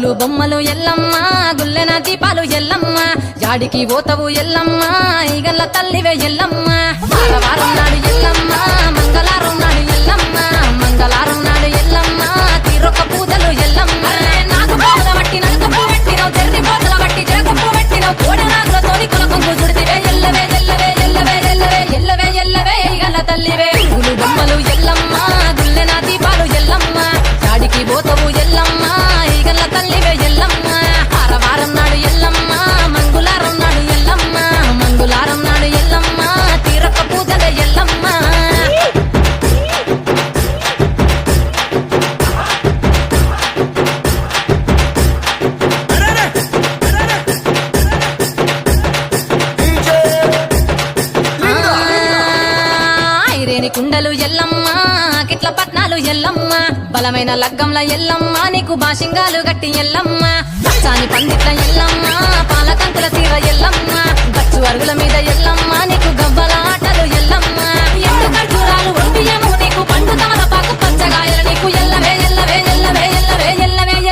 పూలు బొమ్మలు ఎల్లమ్మ గుల్లెన దీపాలు ఎల్లమ్మ జాడికి పోతవు ఎల్లమ్మ ఈగల్ల తల్లివే ఎల్లమ్మ వారం నాడు ఎల్లమ్మ మంగళారం నాడు ఎల్లమ్మ మంగళారం నాడు ఎల్లమ్మ తీరొక్క పూజలు ఎల్లమ్మ నాకు పూల బట్టి నలుగు పూ పెట్టినవు తెర్రి పోతల బట్టి జరగప్పు పెట్టినవు కోడి నాగులతోని కులకొంగు చుడితివే ఎల్లవే ఎల్లవే ఎల్లవే ఎల్లవే ఎల్లవే ఎల్లవే ఈగల్ల తల్లివే పూలు బొమ్మలు ఎల్లమ్మ గుల్లెన దీపాలు ఎల్లమ్మ జాడికి పోతవు ఎల్లమ్మ ఈగల్ల తల్లివే ఎల్లమ్మ వారం నాడు ఎల్లమ్మ మంగుళారం నాడు ఎల్లమ్మ మంగుళారం నాడు ఎల్లమ్మ తీరొక్క పూజల ఎల్లమ్మ ఐరేని కుండలు ఎల్లమ్మ కిట్ల పట్నాలు ఎల్లమ్మ బలమైన లగ్గంల ఎల్లమ్మ నీకు బాషింగాలు గట్టి ఎల్లమ్మ పచ్చాని పందిట్ల ఎల్లమ్మ పాలకంకుల తీర ఎల్లమ్మ గచ్చు అరుగుల మీద